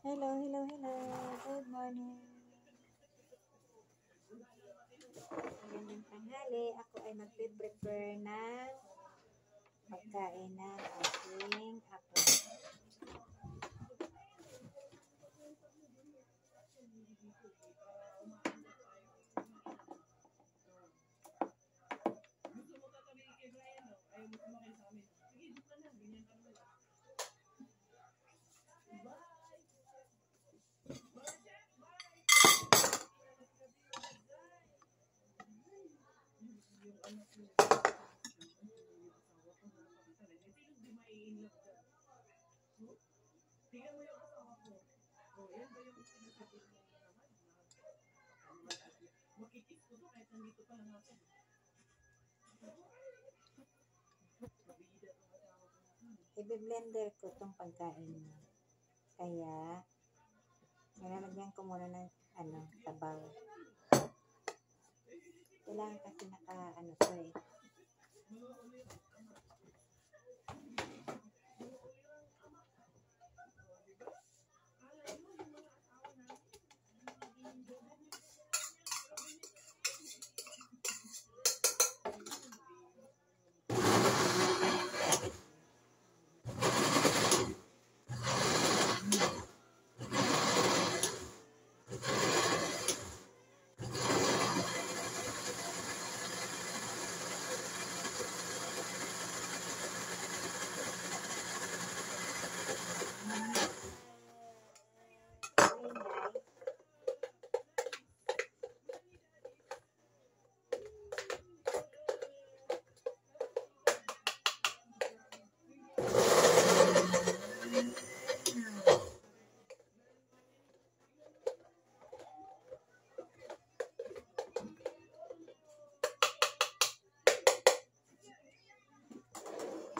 Hello, hello, hello. Good morning. Magandang tanghali. Ako ay magpe-prepare ng pagkain ng aking apo. I-blender ko itong pagkain mo. Kaya, nilalagyan ko muna ng sabaw. Kailangan kasi to eh.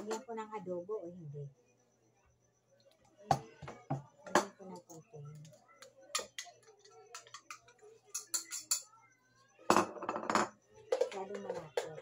Lagyan ko ng adobo o hindi? Lagyan ko ng konti. Masyadong malapot.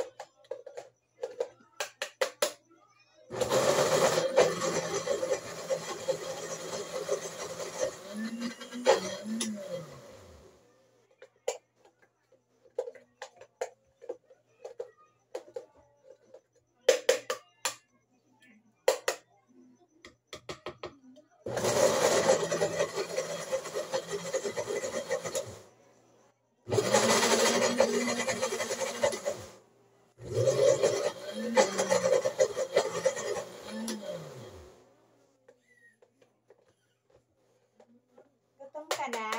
Gutom ka na?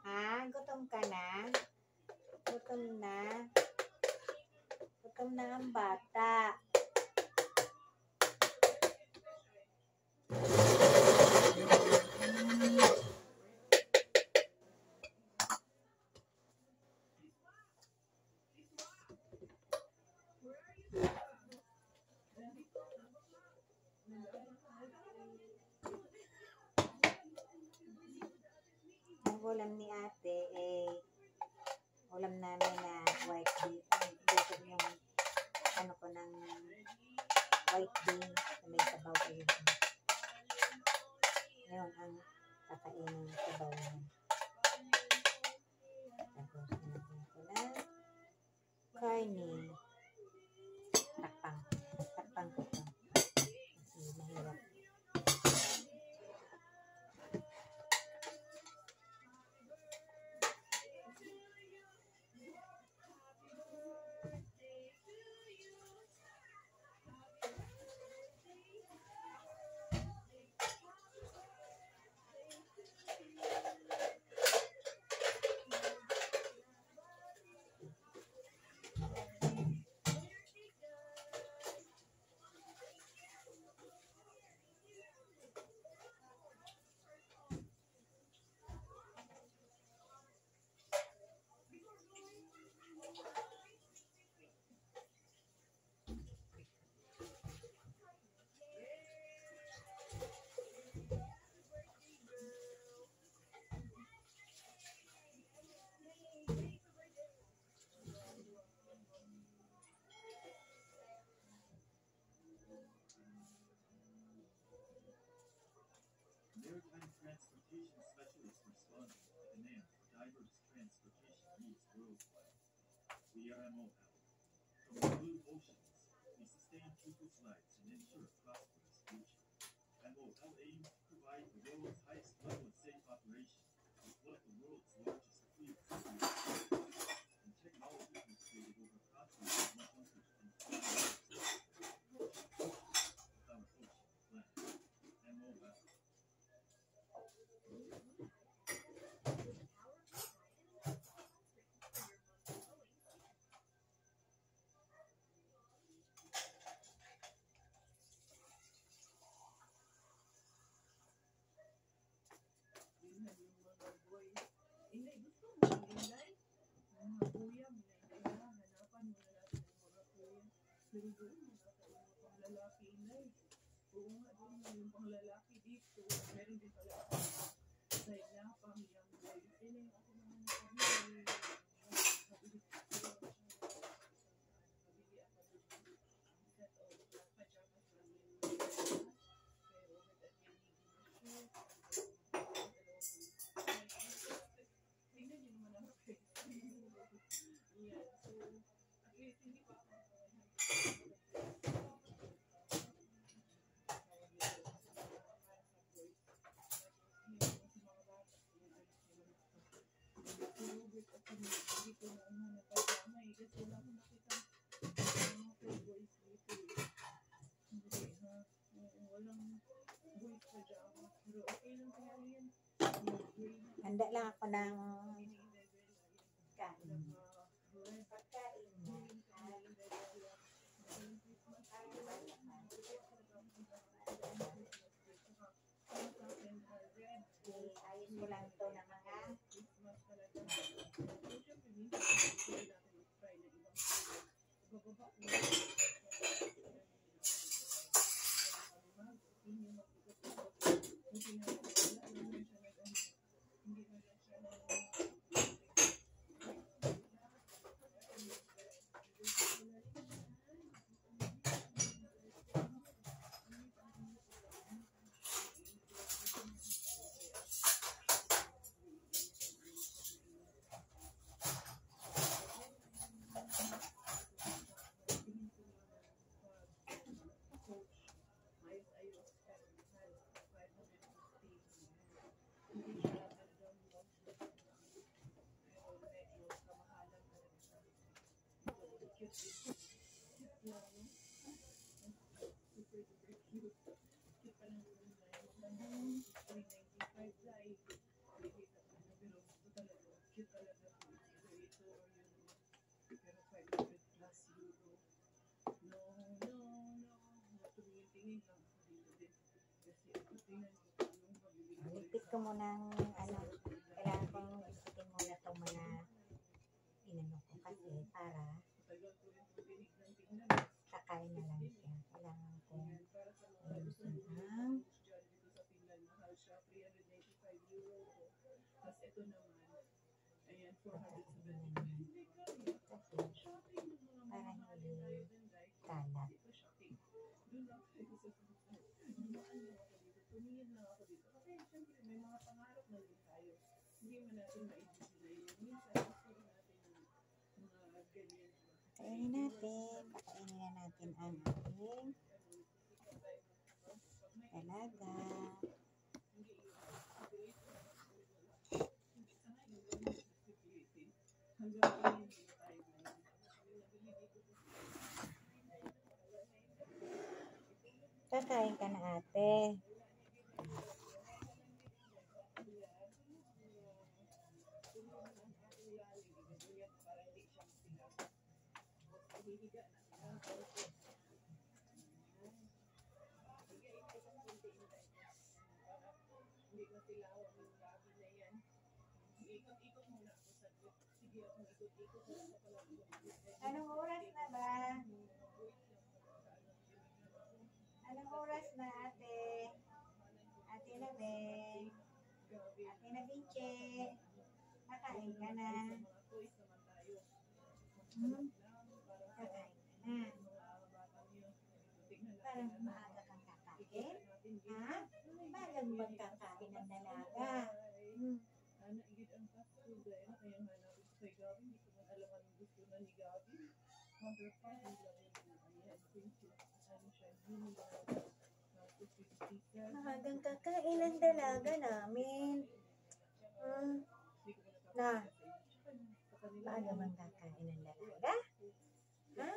Ha? Gutom ka na? Gutom na? Gutom na ang bata. Ang ulam ni ate ulam namin na white bean. Dito yung ko ng white bean na may sabaw ayun. Ngayon ang kakainin ng sabaw niya. Tapos nilagyan ko na karne. Takpang ko ito. Kasi mahirap. Handa lang ako ng kain. Pagkain mo. Ayos ko lang ito ng mga lipit ko muna ano, kailangan kong lipitin muna itong mga inano ko kasi para kakain na lang siya. Kailangan kong ayusin ang para hindi kalat. Kainin natin. Pakainin na natin ang ating dalaga. Kakain ka na, ate. Anong oras na ba? Anong oras na, ate? Ate na, Ben. Ate na, Binche. Kakain ka na. Kakain ka na. Parang maaga kang kakain. Ha? Balang bang kakain ng dalaga? Hmm. Mahagang kakain ng dalaga namin. Na, maaga bang kakain ng dalaga? Ha?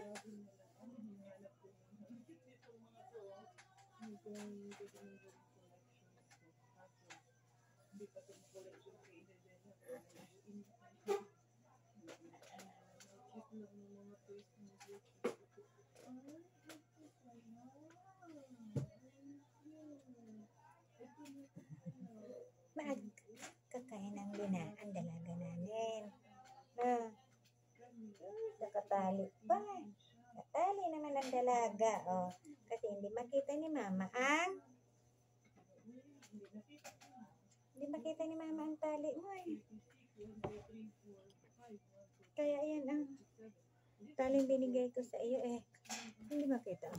Maaga kakain ng ang dalaga namin. Na, nakatali pa. Natali naman ang dalaga. Oh. Kasi hindi makita ni mama ang tali mo eh. Kaya yan ang taling binigay ko sa iyo eh. Hindi makita.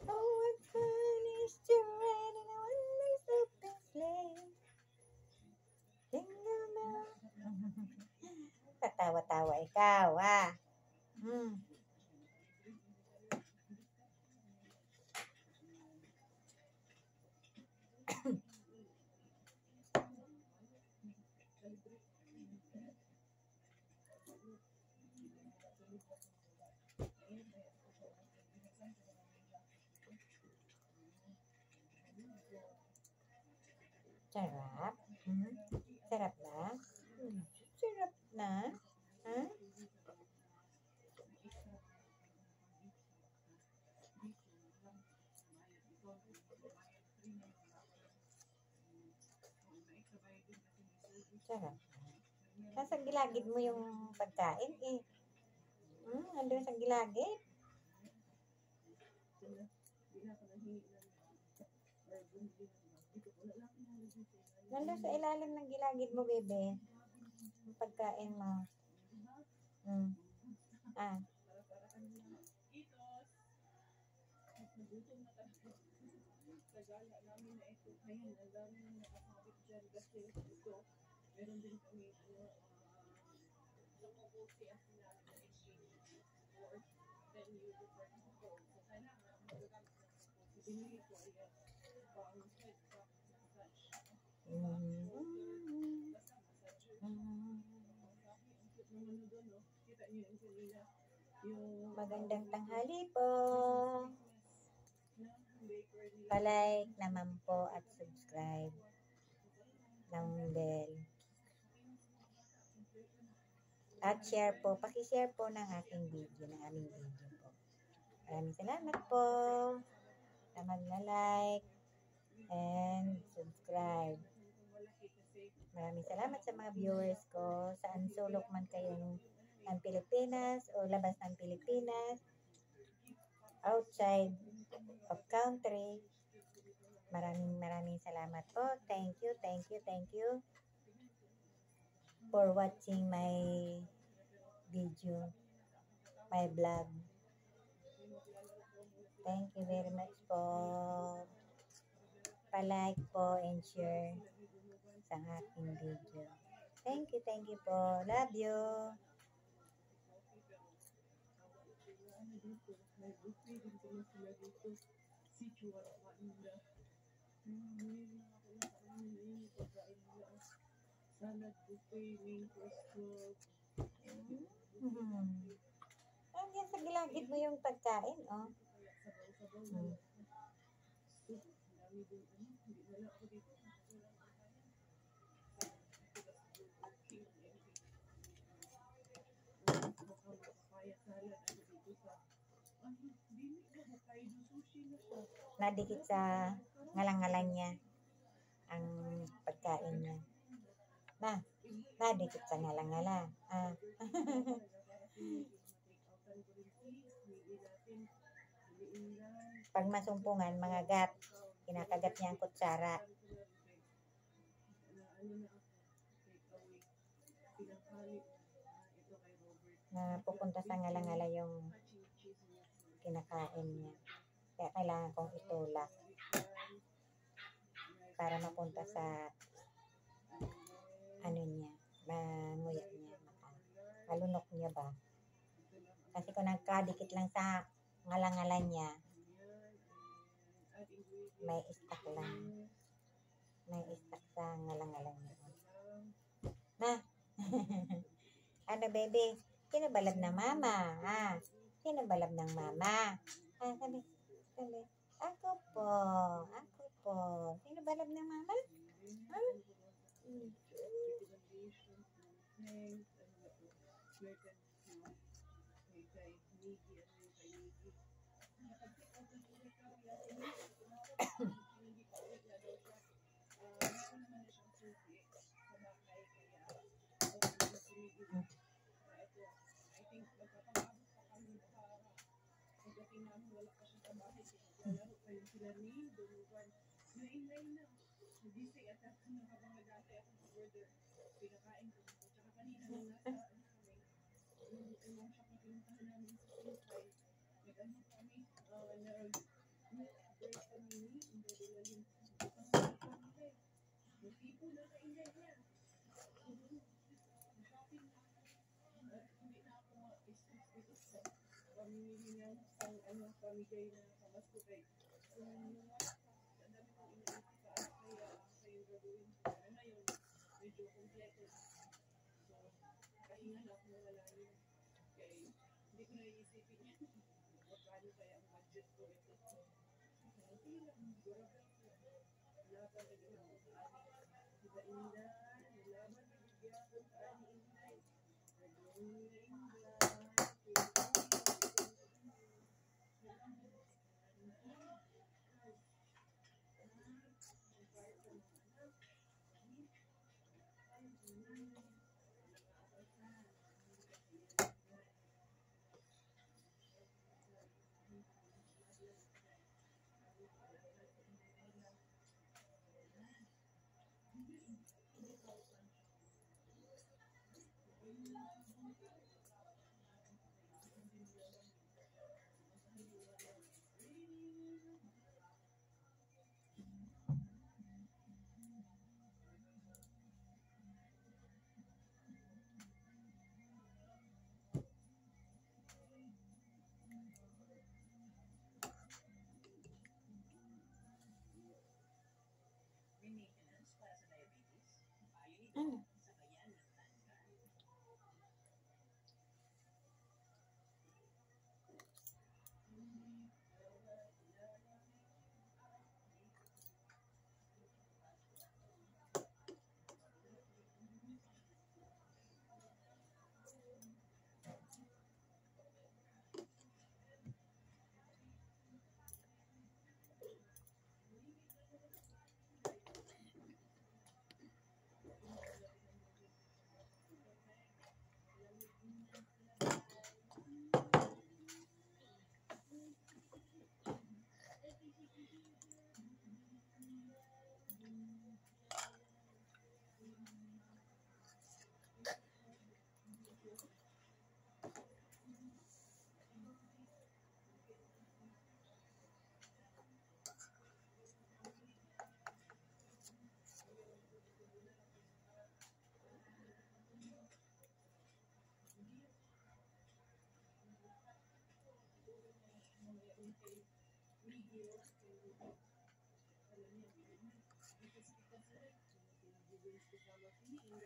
Oh, what fun is to ride in a one-horse open sleigh. Jingle bell. Katawa-tawa ikaw, ah. Sarap. Sarap na? Sarap na? Ha? Sarap. Nasa gilagid mo yung pagkain eh. Andun sa gilagid. Nandun sa ilalim ng gilagid mo, bebe. Yung pagkain mo. Ah. Magandang tanghali po. Pa-like naman po at subscribe ng bell. At share po. Paki-share po ng aking video, ng aming video po. Maraming salamat po na magna-like and subscribe. Maraming salamat sa mga viewers ko. Saan sulok man kayong ng Pilipinas o labas ng Pilipinas, outside of country. Maraming salamat po. Thank you for watching my video, my vlog. Thank you very much po. Pa-like po and share sa aking video. Thank you po. Love you. Mhm. Yan sa gilagid mo yung pagkain, oh. Hmm. Nadikit sa ngalang-ngalan niya ang pagkain niya. Nadikit sa ngalang-ngala. Ah. Pag masumpungan, mga gat, kinakagat niya ang kutsara. Na pupunta sa ngalang-ngala yung kinakain niya. Kaya kailangan kong itulak para mapunta sa ano niya, manguya niya, malunok niya ba. Kasi kung nagkadikit lang sa ngalang-ngala niya, may istak lang. May istak sa ngalang-ngala niya. Na, ano baby? Sino balab ng mama? Ha? Sino balab ng mama? Sabi. Ako po. Ako po. Sino balab ng mama? Ha?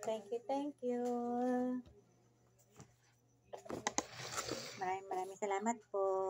Thank you, thank you. Maraming salamat po.